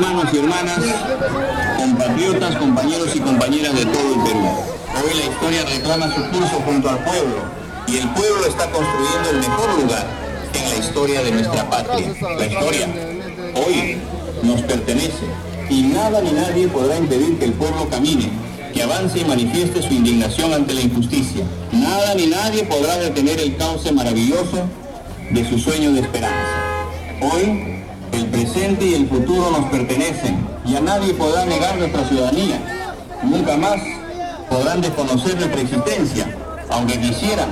Hermanos y hermanas, compatriotas, compañeros y compañeras de todo el Perú. Hoy la historia reclama su curso junto al pueblo y el pueblo está construyendo el mejor lugar en la historia de nuestra patria. La historia hoy nos pertenece y nada ni nadie podrá impedir que el pueblo camine, que avance y manifieste su indignación ante la injusticia. Nada ni nadie podrá detener el cauce maravilloso de su sueño de esperanza. Hoy el presente y el futuro nos pertenecen y a nadie podrá negar nuestra ciudadanía. Nunca más podrán desconocer nuestra existencia. Aunque quisieran,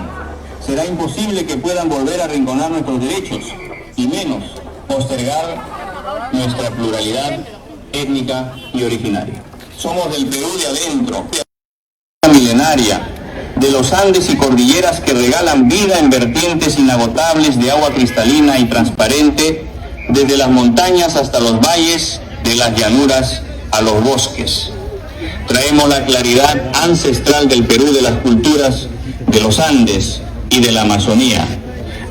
será imposible que puedan volver a arrinconar nuestros derechos y menos postergar nuestra pluralidad étnica y originaria. Somos del Perú de adentro, milenaria, de los Andes y cordilleras que regalan vida en vertientes inagotables de agua cristalina y transparente, desde las montañas hasta los valles, de las llanuras a los bosques. Traemos la claridad ancestral del Perú, de las culturas de los Andes y de la Amazonía,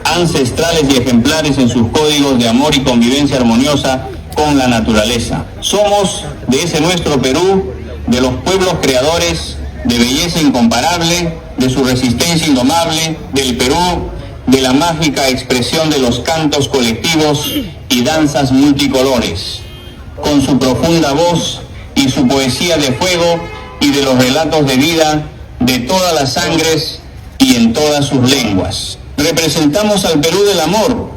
ancestrales y ejemplares en sus códigos de amor y convivencia armoniosa con la naturaleza. Somos de ese nuestro Perú, de los pueblos creadores, de belleza incomparable, de su resistencia indomable, del Perú, de la mágica expresión de los cantos colectivos y danzas multicolores, con su profunda voz y su poesía de fuego y de los relatos de vida de todas las sangres y en todas sus lenguas. Representamos al Perú del amor,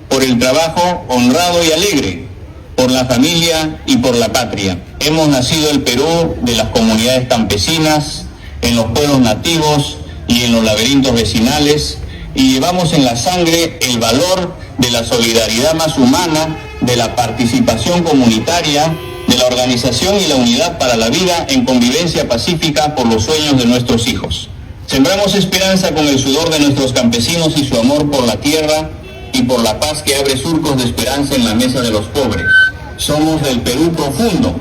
por el trabajo honrado y alegre, por la familia y por la patria. Hemos nacido el Perú de las comunidades campesinas, en los pueblos nativos y en los laberintos vecinales, y llevamos en la sangre el valor de la solidaridad más humana, de la participación comunitaria, de la organización y la unidad para la vida en convivencia pacífica por los sueños de nuestros hijos. Sembramos esperanza con el sudor de nuestros campesinos y su amor por la tierra y por la paz que abre surcos de esperanza en la mesa de los pobres. Somos del Perú profundo,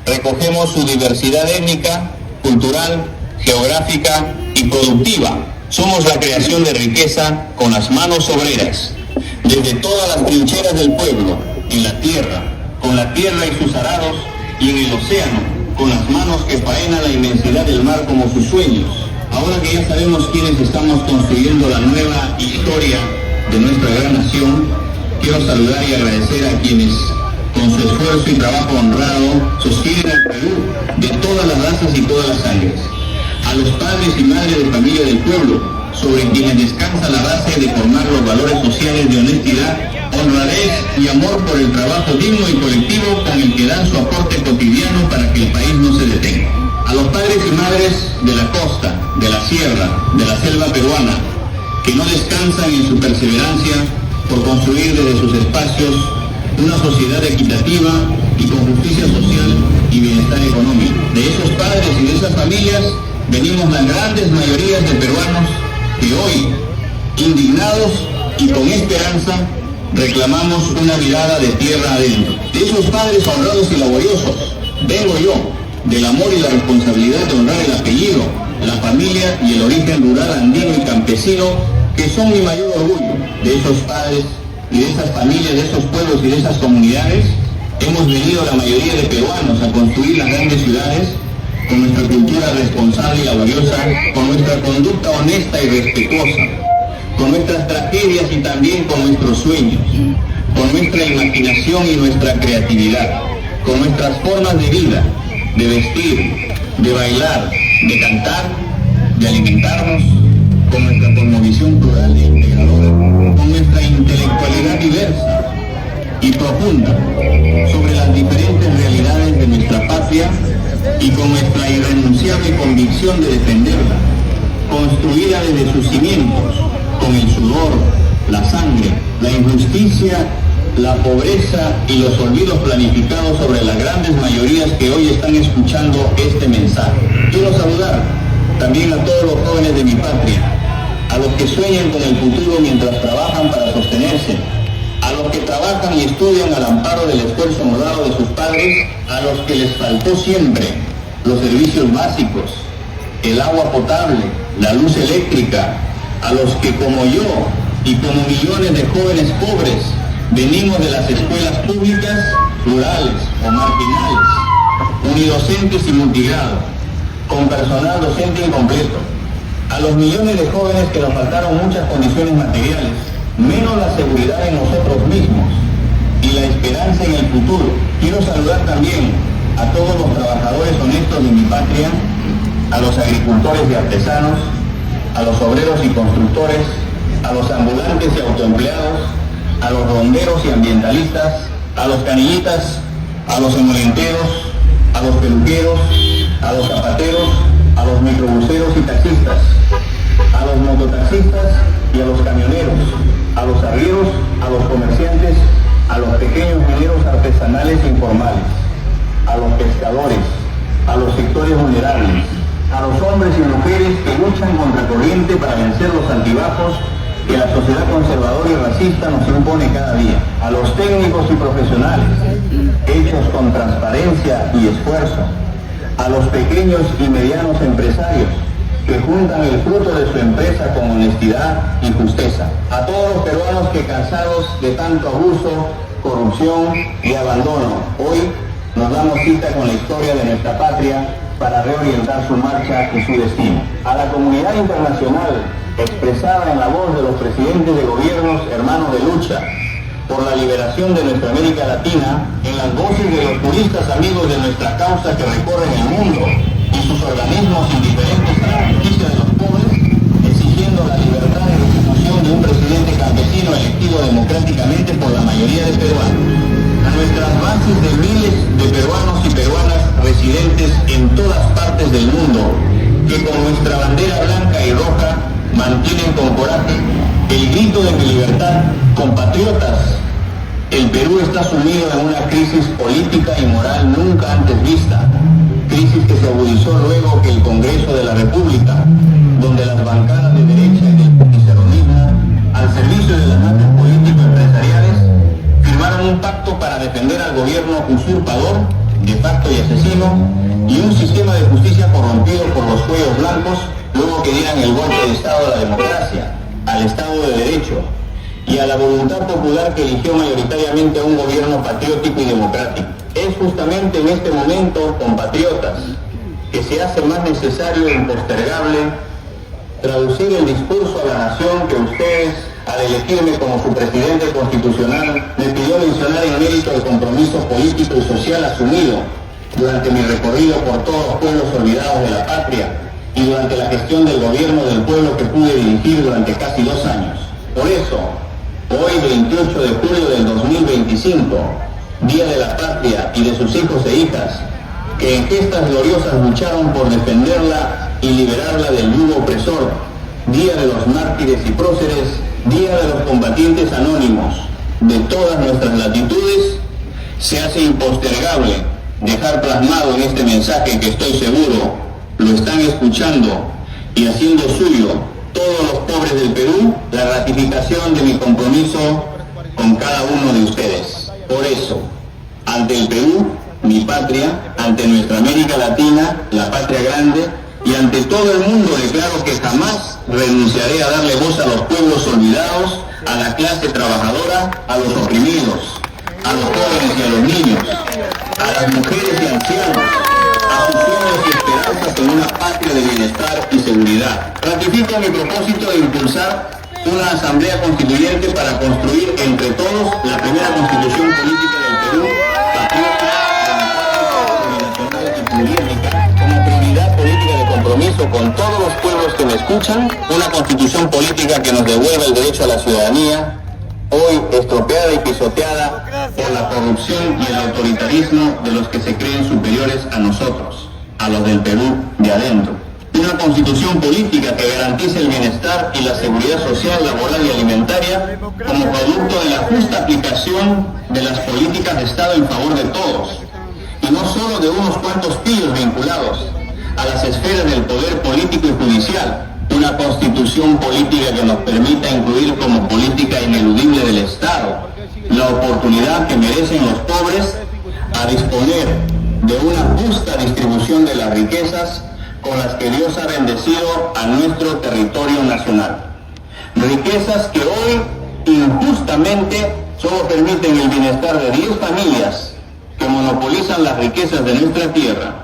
recogemos su diversidad étnica, cultural, geográfica y productiva. Somos la creación de riqueza con las manos obreras, desde todas las trincheras del pueblo, en la tierra, con la tierra y sus arados, y en el océano, con las manos que faenan la inmensidad del mar como sus sueños. Ahora que ya sabemos quiénes estamos construyendo la nueva historia de nuestra gran nación, quiero saludar y agradecer a quienes, con su esfuerzo y trabajo honrado, sostienen el Perú de todas las razas y todas las sangres. A los padres y madres de familia del pueblo, sobre quienes descansa la base de formar los valores sociales de honestidad, honradez y amor por el trabajo digno y colectivo con el que dan su aporte cotidiano para que el país no se detenga. A los padres y madres de la costa, de la sierra, de la selva peruana, que no descansan en su perseverancia por construir desde sus espacios una sociedad equitativa y con justicia social y bienestar económico. De esos padres y de esas familias venimos las grandes mayorías de peruanos que hoy, indignados y con esperanza, reclamamos una mirada de tierra adentro. De esos padres honrados y laboriosos vengo yo, del amor y la responsabilidad de honrar el apellido, la familia y el origen rural andino y campesino, que son mi mayor orgullo. De esos padres y de esas familias, de esos pueblos y de esas comunidades, hemos venido la mayoría de peruanos a construir las grandes ciudades, con nuestra cultura responsable y laboriosa, con nuestra conducta honesta y respetuosa, con nuestras tragedias y también con nuestros sueños, con nuestra imaginación y nuestra creatividad, con nuestras formas de vida, de vestir, de bailar, de cantar, de alimentarnos, con nuestra cosmovisión plural e integradora, con nuestra intelectualidad diversa y profunda sobre las diferentes realidades de nuestra patria y con nuestra irrenunciable convicción de defenderla, construida desde sus cimientos, con el sudor, la sangre, la injusticia, la pobreza y los olvidos planificados sobre las grandes mayorías que hoy están escuchando este mensaje. Quiero saludar también a todos los jóvenes de mi patria, a los que sueñan con el futuro mientras trabajan para sostenerse, a los que trabajan y estudian al amparo del esfuerzo honrado de sus padres, a los que les faltó siempre los servicios básicos, el agua potable, la luz eléctrica, a los que como yo y como millones de jóvenes pobres venimos de las escuelas públicas rurales o marginales, unidocentes y multigrado, con personal docente incompleto, a los millones de jóvenes que nos faltaron muchas condiciones materiales, menos la seguridad en nosotros mismos y la esperanza en el futuro. Quiero saludar también a todos los trabajadores honestos de mi patria, a los agricultores y artesanos, a los obreros y constructores, a los ambulantes y autoempleados, a los ronderos y ambientalistas, a los canillitas, a los emolenteros, a los peluqueros, a los zapateros, a los microbuseros y taxistas, a los mototaxistas y a los camioneros, a los arrieros, a los comerciantes, a los pequeños mineros artesanales e informales, a los pescadores, a los sectores vulnerables, a los hombres y mujeres que luchan contra corriente para vencer los altibajos que la sociedad conservadora y racista nos impone cada día, a los técnicos y profesionales, hechos con transparencia y esfuerzo, a los pequeños y medianos empresarios que juntan el fruto de su empresa con honestidad y justeza, a todos los peruanos que, cansados de tanto abuso, corrupción y abandono, hoy nos damos cita con la historia de nuestra patria para reorientar su marcha y su destino. A la comunidad internacional, expresada en la voz de los presidentes de gobiernos hermanos de lucha por la liberación de nuestra América Latina, en las voces de los turistas amigos de nuestra causa que recorren el mundo y sus organismos indiferentes a la justicia de los pobres, exigiendo la libertad y restitución de un presidente campesino elegido democráticamente por la mayoría de peruanos. A nuestras bases de miles de peruanos y peruanas residentes en todas partes del mundo, que con nuestra bandera blanca y roja mantienen con coraje el grito de mi libertad. Compatriotas, el Perú está sumido en una crisis política y moral nunca antes vista, crisis que se agudizó luego que el Congreso de la República, donde las bancadas de derecha y del pizarronismo, al servicio de las masas político-empresariales, firmaron un pacto para defender al gobierno usurpador, de facto y asesino, y un sistema de justicia corrompido por los cuellos blancos, luego que dieran el golpe de Estado a la democracia, al Estado de Derecho y a la voluntad popular que eligió mayoritariamente a un gobierno patriótico y democrático. Es justamente en este momento, compatriotas, que se hace más necesario e impostergable traducir el discurso a la nación que ustedes, al elegirme como su presidente constitucional, me pidió mencionar en mérito del compromiso político y social asumido durante mi recorrido por todos los pueblos olvidados de la patria y durante la gestión del gobierno del pueblo que pude dirigir durante casi 2 años. Por eso, hoy 28 de julio del 2025, Día de la Patria y de sus hijos e hijas, que en gestas gloriosas lucharon por defenderla y liberarla del yugo opresor, Día de los mártires y próceres, Día de los combatientes anónimos de todas nuestras latitudes, se hace impostergable dejar plasmado en este mensaje que estoy seguro lo están escuchando y haciendo suyo todos los pobres del Perú, la ratificación de mi compromiso con cada uno de ustedes. Por eso, ante el Perú, mi patria, ante nuestra América Latina, la patria grande, y ante todo el mundo declaro que jamás renunciaré a darle voz a los pueblos olvidados, a la clase trabajadora, a los oprimidos, a los jóvenes y a los niños, a las mujeres y ancianos, a sus sueños y esperanzas en una patria de bienestar y seguridad. Ratifico mi propósito de impulsar una asamblea constituyente para construir entre todos la primera constitución política del Perú, patriótica, democrática, plurinacional y pluriétnica, como prioridad política de compromiso con todos los pueblos que me escuchan, una constitución política que nos devuelva el derecho a la ciudadanía, hoy estropeada y pisoteada por la corrupción y el autoritarismo de los que se creen superiores a nosotros, a los del Perú de adentro. Una constitución política que garantice el bienestar y la seguridad social, laboral y alimentaria como producto de la justa aplicación de las políticas de Estado en favor de todos, y no solo de unos cuantos pillos vinculados a las esferas del poder político y judicial. Una constitución política que nos permita incluir como política ineludible del Estado la oportunidad que merecen los pobres a disponer de una justa distribución de las riquezas con las que Dios ha bendecido a nuestro territorio nacional. Riquezas que hoy injustamente solo permiten el bienestar de 10 familias que monopolizan las riquezas de nuestra tierra,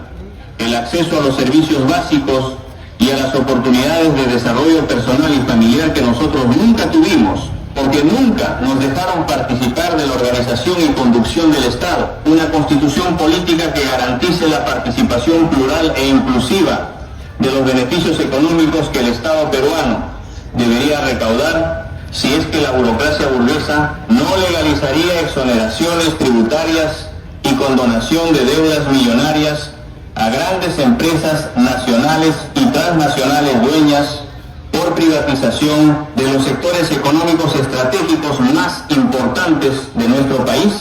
el acceso a los servicios básicos y a las oportunidades de desarrollo personal y familiar que nosotros nunca tuvimos, porque nunca nos dejaron participar de la organización y conducción del Estado. Una constitución política que garantice la participación plural e inclusiva de los beneficios económicos que el Estado peruano debería recaudar, si es que la burocracia burguesa no legalizaría exoneraciones tributarias y condonación de deudas millonarias a grandes empresas nacionales y transnacionales dueñas por privatización de los sectores económicos estratégicos más importantes de nuestro país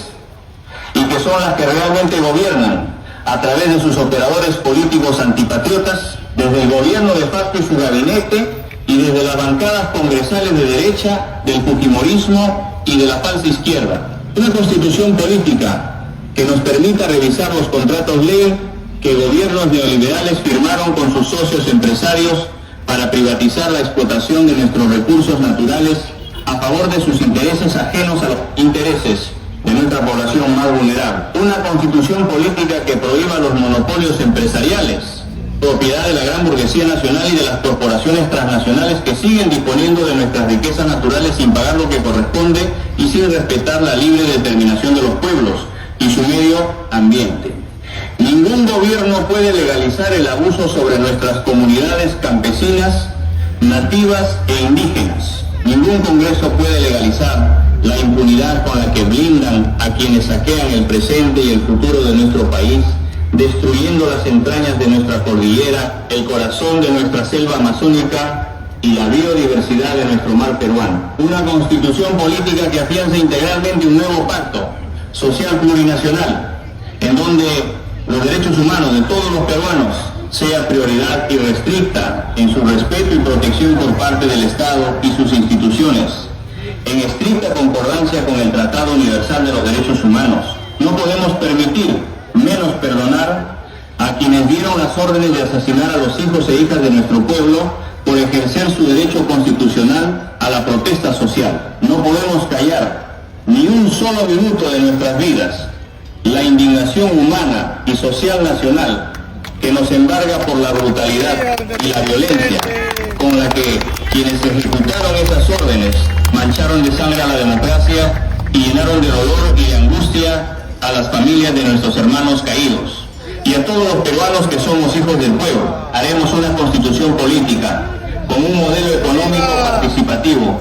y que son las que realmente gobiernan a través de sus operadores políticos antipatriotas, desde el gobierno de facto y su gabinete y desde las bancadas congresales de derecha, del fujimorismo y de la falsa izquierda. Una constitución política que nos permita revisar los contratos ley que gobiernos neoliberales firmaron con sus socios empresarios para privatizar la explotación de nuestros recursos naturales a favor de sus intereses ajenos a los intereses de nuestra población más vulnerable. Una constitución política que prohíba los monopolios empresariales, propiedad de la gran burguesía nacional y de las corporaciones transnacionales que siguen disponiendo de nuestras riquezas naturales sin pagar lo que corresponde y sin respetar la libre determinación de los pueblos y su medio ambiente. Ningún gobierno puede legalizar el abuso sobre nuestras comunidades campesinas, nativas e indígenas. Ningún Congreso puede legalizar la impunidad con la que blindan a quienes saquean el presente y el futuro de nuestro país, destruyendo las entrañas de nuestra cordillera, el corazón de nuestra selva amazónica y la biodiversidad de nuestro mar peruano. Una constitución política que afianza integralmente un nuevo pacto social plurinacional, en donde los derechos humanos de todos los peruanos sea prioridad irrestricta en su respeto y protección por parte del Estado y sus instituciones, en estricta concordancia con el Tratado Universal de los Derechos Humanos. No podemos permitir, menos perdonar, a quienes dieron las órdenes de asesinar a los hijos e hijas de nuestro pueblo por ejercer su derecho constitucional a la protesta social. No podemos callar ni un solo minuto de nuestras vidas la indignación humana y social nacional que nos embarga por la brutalidad y la violencia con la que quienes ejecutaron esas órdenes mancharon de sangre a la democracia y llenaron de dolor y de angustia a las familias de nuestros hermanos caídos. Y a todos los peruanos que somos hijos del pueblo, haremos una constitución política con un modelo económico participativo,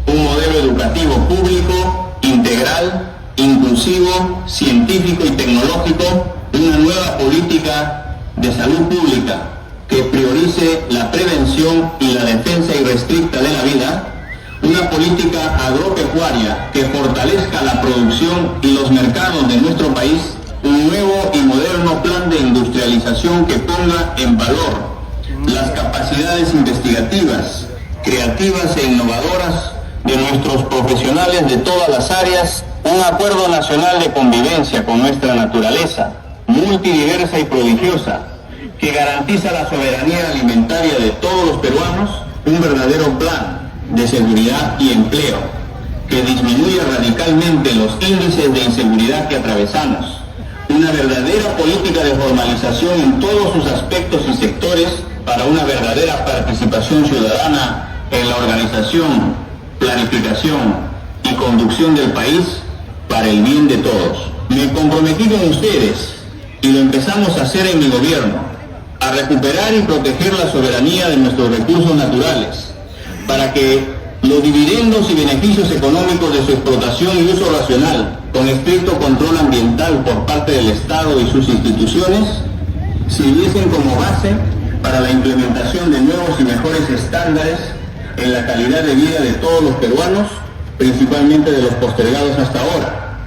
un modelo educativo público, integral, inclusivo, científico y tecnológico, una nueva política de salud pública que priorice la prevención y la defensa irrestricta de la vida, una política agropecuaria que fortalezca la producción y los mercados de nuestro país, un nuevo y moderno plan de industrialización que ponga en valor las capacidades investigativas, creativas e innovadoras de nuestros profesionales de todas las áreas, un acuerdo nacional de convivencia con nuestra naturaleza, multidiversa y prodigiosa, que garantiza la soberanía alimentaria de todos los peruanos, un verdadero plan de seguridad y empleo, que disminuya radicalmente los índices de inseguridad que atravesamos, una verdadera política de formalización en todos sus aspectos y sectores para una verdadera participación ciudadana en la organización, planificación y conducción del país para el bien de todos. Me comprometí con ustedes, y lo empezamos a hacer en mi gobierno, a recuperar y proteger la soberanía de nuestros recursos naturales, para que los dividendos y beneficios económicos de su explotación y uso racional, con estricto control ambiental por parte del Estado y sus instituciones, sirviesen como base para la implementación de nuevos y mejores estándares en la calidad de vida de todos los peruanos, principalmente de los postergados hasta ahora.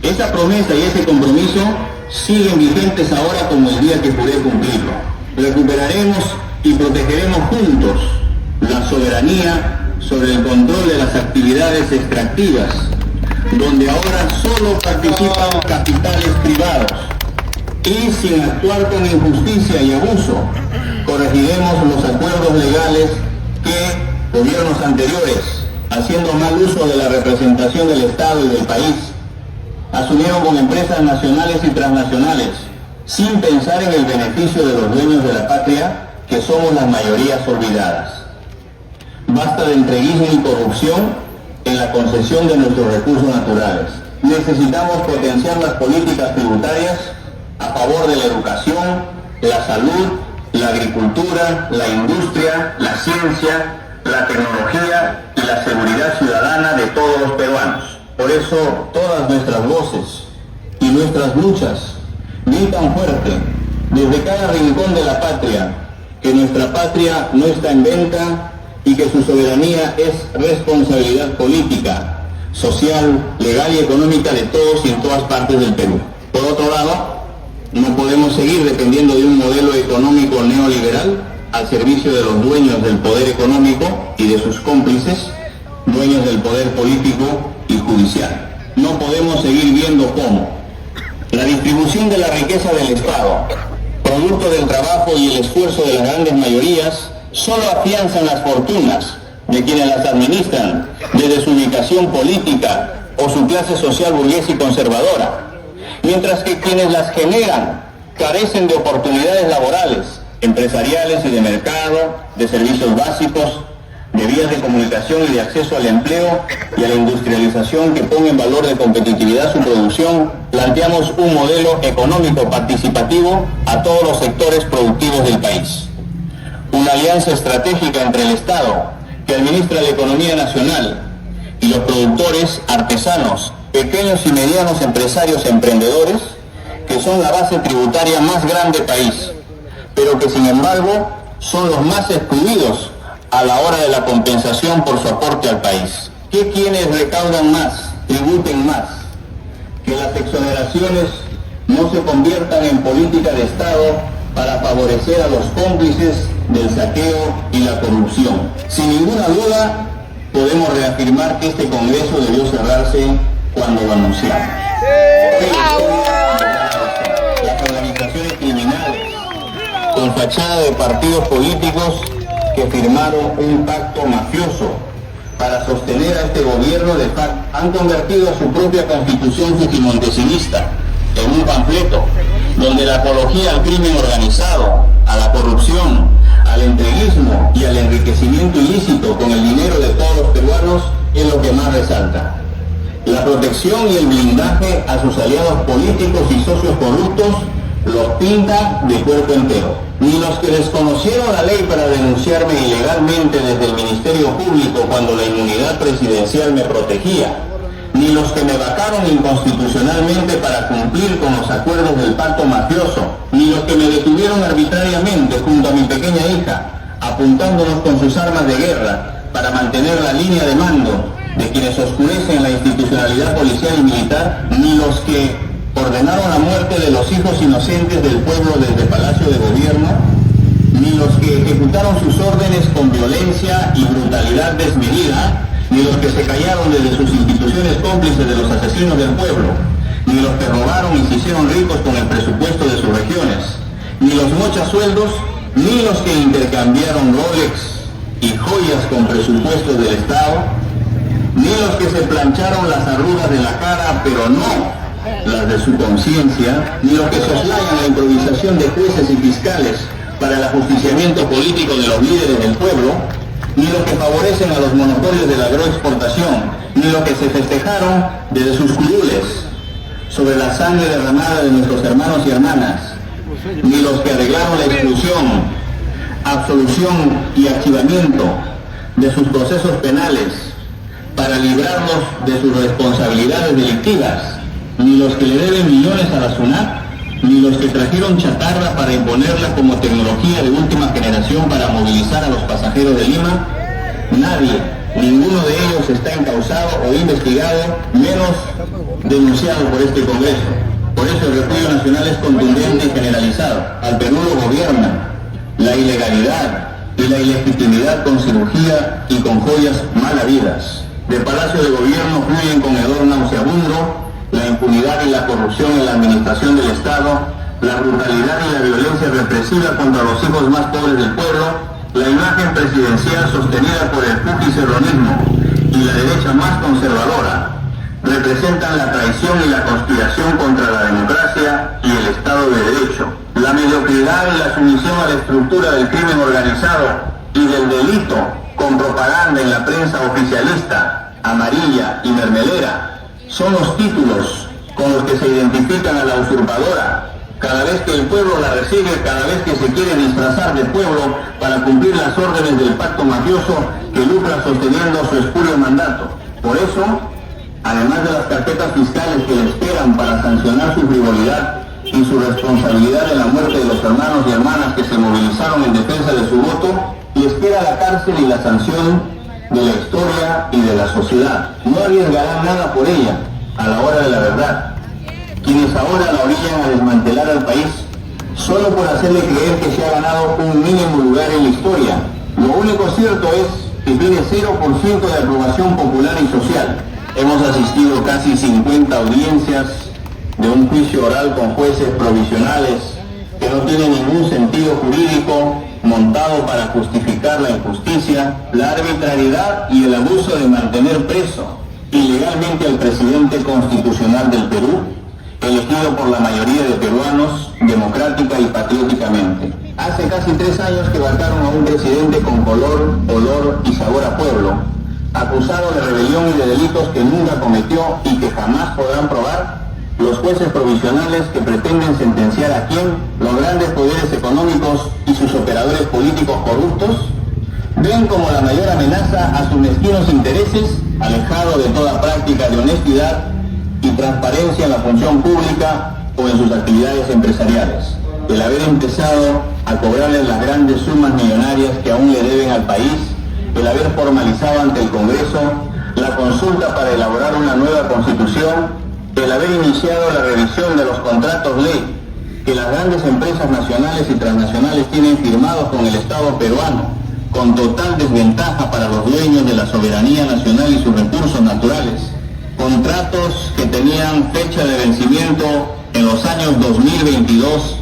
Esa promesa y ese compromiso siguen vigentes ahora como el día que pude cumplirlo. Recuperaremos y protegeremos juntos la soberanía sobre el control de las actividades extractivas, donde ahora solo participan capitales privados, y sin actuar con injusticia y abuso, corregiremos los acuerdos legales que gobiernos anteriores, haciendo mal uso de la representación del Estado y del país, Asumieron con empresas nacionales y transnacionales, sin pensar en el beneficio de los dueños de la patria, que somos las mayorías olvidadas. Basta de entreguismo y corrupción en la concesión de nuestros recursos naturales. Necesitamos potenciar las políticas tributarias a favor de la educación, la salud, la agricultura, la industria, la ciencia, la tecnología y la seguridad ciudadana de todos los peruanos. Por eso todas nuestras voces y nuestras luchas gritan fuerte desde cada rincón de la patria que nuestra patria no está en venta y que su soberanía es responsabilidad política, social, legal y económica de todos y en todas partes del Perú. Por otro lado, no podemos seguir dependiendo de un modelo económico neoliberal al servicio de los dueños del poder económico y de sus cómplices, dueños del poder político y judicial. No podemos seguir viendo cómo la distribución de la riqueza del Estado, producto del trabajo y el esfuerzo de las grandes mayorías, solo afianzan las fortunas de quienes las administran desde su ubicación política o su clase social burguesa y conservadora, mientras que quienes las generan carecen de oportunidades laborales, empresariales y de mercado, de servicios básicos, de vías de comunicación y de acceso al empleo y a la industrialización que ponga en valor de competitividad su producción. Planteamos un modelo económico participativo a todos los sectores productivos del país. Una alianza estratégica entre el Estado, que administra la economía nacional, y los productores, artesanos, pequeños y medianos empresarios emprendedores, que son la base tributaria más grande del país, pero que sin embargo son los más excluidos a la hora de la compensación por su aporte al país. Que quienes recaudan más, tributen más, que las exoneraciones no se conviertan en política de Estado para favorecer a los cómplices del saqueo y la corrupción. Sin ninguna duda, podemos reafirmar que este Congreso debió cerrarse cuando lo anunciamos. Las organizaciones criminales con fachada de partidos políticos que firmaron un pacto mafioso para sostener a este gobierno de facto han convertido a su propia constitución fujimontesista en un panfleto donde la apología al crimen organizado, a la corrupción, al entreguismo y al enriquecimiento ilícito con el dinero de todos los peruanos es lo que más resalta. La protección y el blindaje a sus aliados políticos y socios corruptos los pinta de cuerpo entero. Ni los que desconocieron la ley para denunciarme ilegalmente desde el Ministerio Público cuando la inmunidad presidencial me protegía, ni los que me vacaron inconstitucionalmente para cumplir con los acuerdos del pacto mafioso, ni los que me detuvieron arbitrariamente junto a mi pequeña hija, apuntándonos con sus armas de guerra para mantener la línea de mando de quienes oscurecen la institucionalidad policial y militar, ni los que ordenaron la muerte de los hijos inocentes del pueblo desde Palacio de Gobierno, ni los que ejecutaron sus órdenes con violencia y brutalidad desmedida, ni los que se callaron desde sus instituciones cómplices de los asesinos del pueblo, ni los que robaron y se hicieron ricos con el presupuesto de sus regiones, ni los mochasueldos, ni los que intercambiaron Rolex y joyas con presupuestos del Estado, ni los que se plancharon las arrugas de la cara, pero no las de su conciencia, ni los que soslayan la improvisación de jueces y fiscales para el ajusticiamiento político de los líderes del pueblo, ni los que favorecen a los monopolios de la agroexportación, ni los que se festejaron desde sus curules sobre la sangre derramada de nuestros hermanos y hermanas, ni los que arreglaron la exclusión, absolución y archivamiento de sus procesos penales para librarlos de sus responsabilidades delictivas, ni los que le deben millones a la SUNAT, ni los que trajeron chatarra para imponerla como tecnología de última generación para movilizar a los pasajeros de Lima. Nadie, ninguno de ellos está encausado o investigado, menos denunciado por este Congreso. Por eso el repudio nacional es contundente y generalizado. Al Perú lo gobierna la ilegalidad y la ilegitimidad con cirugía y con joyas mal habidas. De Palacio de Gobierno fluyen con hedor nauseabundo la impunidad y la corrupción en la administración del Estado, la brutalidad y la violencia represiva contra los hijos más pobres del pueblo, la imagen presidencial sostenida por el fujicerronismo y la derecha más conservadora, representan la traición y la conspiración contra la democracia y el Estado de Derecho, la mediocridad y la sumisión a la estructura del crimen organizado y del delito con propaganda en la prensa oficialista, amarilla y mermelera, son los títulos con los que se identifican a la usurpadora cada vez que el pueblo la recibe, cada vez que se quiere disfrazar de pueblo para cumplir las órdenes del pacto mafioso que lucra sosteniendo su espurio mandato. Por eso, además de las carpetas fiscales que le esperan para sancionar su frivolidad y su responsabilidad en la muerte de los hermanos y hermanas que se movilizaron en defensa de su voto, le espera la cárcel y la sanción de la historia y de la sociedad. No arriesgarán nada por ella a la hora de la verdad. Quienes ahora la orillan a desmantelar al país solo por hacerle creer que se ha ganado un mínimo lugar en la historia. Lo único cierto es que tiene 0% de aprobación popular y social. Hemos asistido casi 50 audiencias de un juicio oral con jueces provisionales que no tienen ningún sentido jurídico, montado para justificar la injusticia, la arbitrariedad y el abuso de mantener preso ilegalmente al presidente constitucional del Perú, elegido por la mayoría de peruanos democrática y patrióticamente. Hace casi 3 años que vacaron a un presidente con color, olor y sabor a pueblo, acusado de rebelión y de delitos que nunca cometió y que jamás podrán probar. Los jueces provisionales que pretenden sentenciar a quién, los grandes poderes económicos y sus operadores políticos corruptos, ven como la mayor amenaza a sus mezquinos intereses, alejado de toda práctica de honestidad y transparencia en la función pública o en sus actividades empresariales. El haber empezado a cobrarles las grandes sumas millonarias que aún le deben al país, el haber formalizado ante el Congreso la consulta para elaborar una nueva constitución, el haber iniciado la revisión de los contratos ley que las grandes empresas nacionales y transnacionales tienen firmados con el Estado peruano, con total desventaja para los dueños de la soberanía nacional y sus recursos naturales, contratos que tenían fecha de vencimiento en los años 2022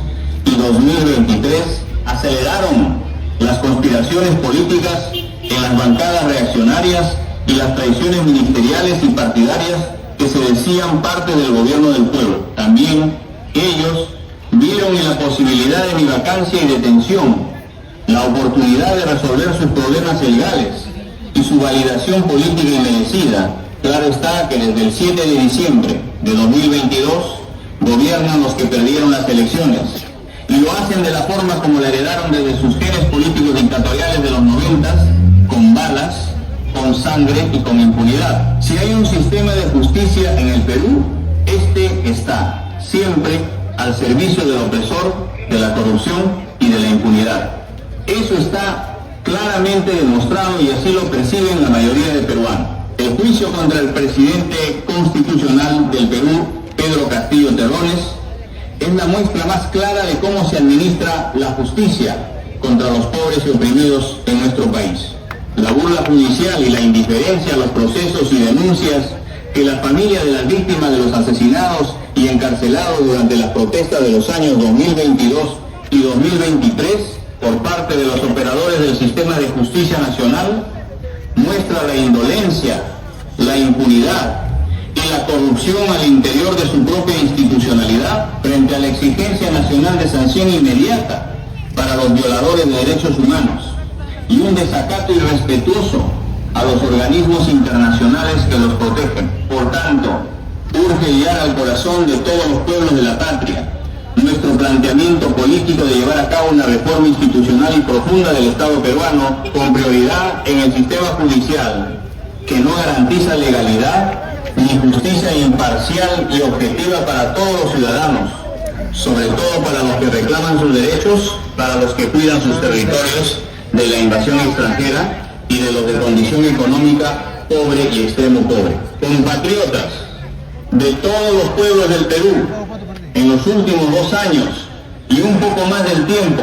y 2023, aceleraron las conspiraciones políticas en las bancadas reaccionarias y las traiciones ministeriales y partidarias que se decían parte del gobierno del pueblo. También ellos vieron en la posibilidad de mi vacancia y detención la oportunidad de resolver sus problemas legales y su validación política inmerecida. Claro está que desde el 7 de diciembre de 2022 gobiernan los que perdieron las elecciones y lo hacen de la forma como la heredaron desde sus genes políticos dictatoriales de los 90, con balas, con sangre y con impunidad. Si hay un sistema de justicia en el Perú, este está siempre al servicio del opresor, de la corrupción y de la impunidad. Eso está claramente demostrado y así lo perciben la mayoría de peruanos. El juicio contra el presidente constitucional del Perú, Pedro Castillo Terrones, es la muestra más clara de cómo se administra la justicia contra los pobres y oprimidos en nuestro país. La burla judicial y la indiferencia a los procesos y denuncias que la familia de las víctimas de los asesinados y encarcelados durante las protestas de los años 2022 y 2023 por parte de los operadores del sistema de justicia nacional muestra la indolencia, la impunidad y la corrupción al interior de su propia institucionalidad frente a la exigencia nacional de sanción inmediata para los violadores de derechos humanos y un desacato irrespetuoso a los organismos internacionales que los protegen. Por tanto, urge guiar al corazón de todos los pueblos de la patria nuestro planteamiento político de llevar a cabo una reforma institucional y profunda del Estado peruano con prioridad en el sistema judicial que no garantiza legalidad ni justicia imparcial y objetiva para todos los ciudadanos, sobre todo para los que reclaman sus derechos, para los que cuidan sus territorios de la invasión extranjera y de los de condición económica pobre y extremo pobre. Compatriotas de todos los pueblos del Perú, en los últimos 2 años y un poco más del tiempo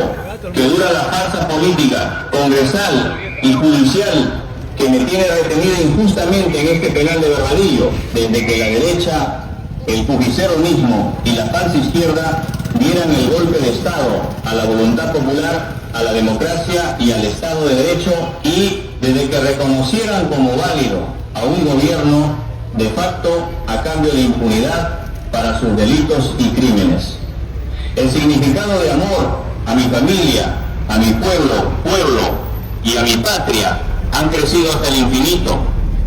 que dura la farsa política, congresal y judicial que me tiene retenida injustamente en este penal de Barbadillo, desde que la derecha, el pujiceronismo y la falsa izquierda dieran el golpe de Estado a la voluntad popular, a la democracia y al Estado de Derecho, y desde que reconocieran como válido a un gobierno de facto a cambio de impunidad para sus delitos y crímenes. El significado de amor a mi familia, a mi pueblo y a mi patria han crecido hasta el infinito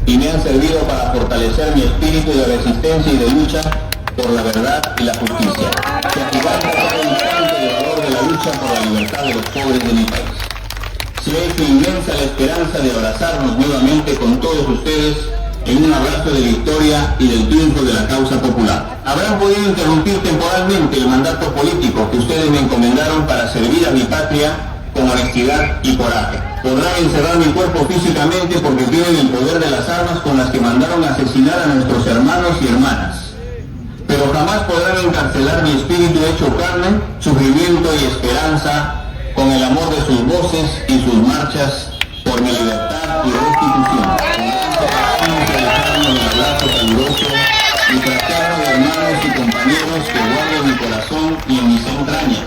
y me han servido para fortalecer mi espíritu de resistencia y de lucha por la verdad y la justicia, que activando cada instante el valor de la lucha por la libertad de los pobres de mi país. Se ha hecho inmensa la esperanza de abrazarnos nuevamente con todos ustedes en un abrazo de victoria y del triunfo de la causa popular. Habrán podido interrumpir temporalmente el mandato político que ustedes me encomendaron para servir a mi patria con honestidad y coraje. Podrán encerrar mi cuerpo físicamente porque tienen el poder de las armas con las que mandaron asesinar a nuestros hermanos y hermanas. Pero jamás podrán encarcelar mi espíritu hecho carne, sufrimiento y esperanza con el amor de sus voces y sus marchas por mi libertad y restitución. Un abrazo caluroso y fraterno de hermanos y compañeros que guardo en mi corazón y en mis entrañas,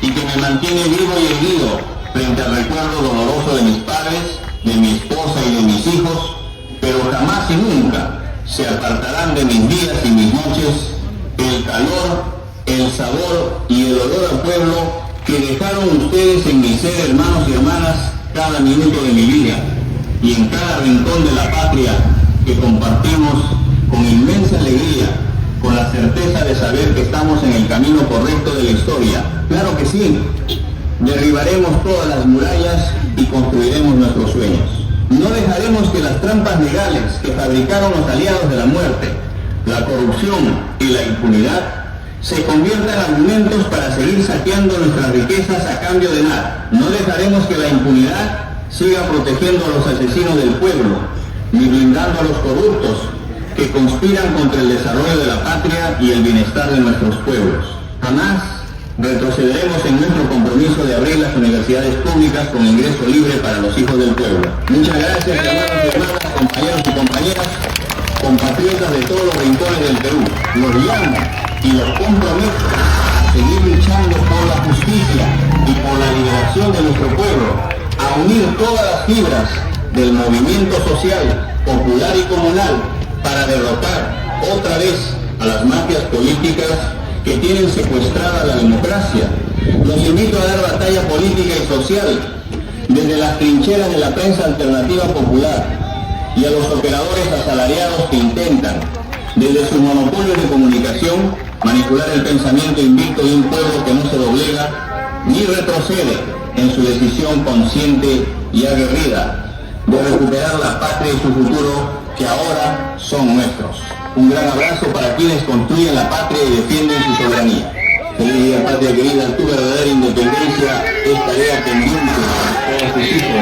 y que me mantiene vivo y erguido frente al recuerdo doloroso de mis padres, de mi esposa y de mis hijos, pero jamás y nunca se apartarán de mis días y mis noches el calor, el sabor y el olor al pueblo que dejaron ustedes en mi ser, hermanos y hermanas, cada minuto de mi vida y en cada rincón de la patria que compartimos con inmensa alegría, con la certeza de saber que estamos en el camino correcto de la historia. Claro que sí, derribaremos todas las murallas y construiremos nuestros sueños. No dejaremos que las trampas legales que fabricaron los aliados de la muerte, la corrupción y la impunidad se conviertan en argumentos para seguir saqueando nuestras riquezas a cambio de nada. No dejaremos que la impunidad siga protegiendo a los asesinos del pueblo, ni blindando a los corruptos que conspiran contra el desarrollo de la patria y el bienestar de nuestros pueblos. Jamás retrocederemos en nuestro compromiso de abrir las universidades públicas con ingreso libre para los hijos del pueblo. Muchas gracias, hermanos y hermanas, compañeros y compañeras, compatriotas de todos los rincones del Perú. Los llamo y los comprometo a seguir luchando por la justicia y por la liberación de nuestro pueblo, a unir todas las fibras del movimiento social, popular y comunal para derrotar otra vez a las mafias políticas que tienen secuestrada la democracia. Los invito a dar batalla política y social desde las trincheras de la prensa alternativa popular y a los operadores asalariados que intentan, desde sus monopolios de comunicación, manipular el pensamiento invicto de un pueblo que no se doblega ni retrocede en su decisión consciente y aguerrida de recuperar la patria y su futuro que ahora son nuestros. Un gran abrazo para quienes construyen la patria y defienden su soberanía. Feliz día, patria querida. Tu verdadera independencia es tarea pendiente para todos tus hijos.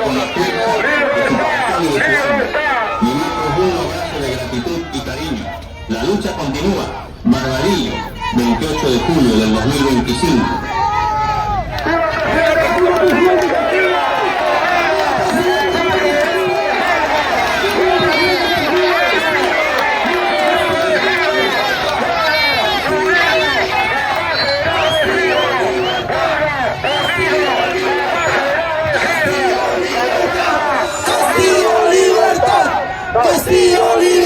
Con la fuerza de su pasión y de su alma. Mi más profundo abrazo de gratitud y cariño. La lucha continúa. Barbadillo, 28 de julio del 2025. Castillo, libertad.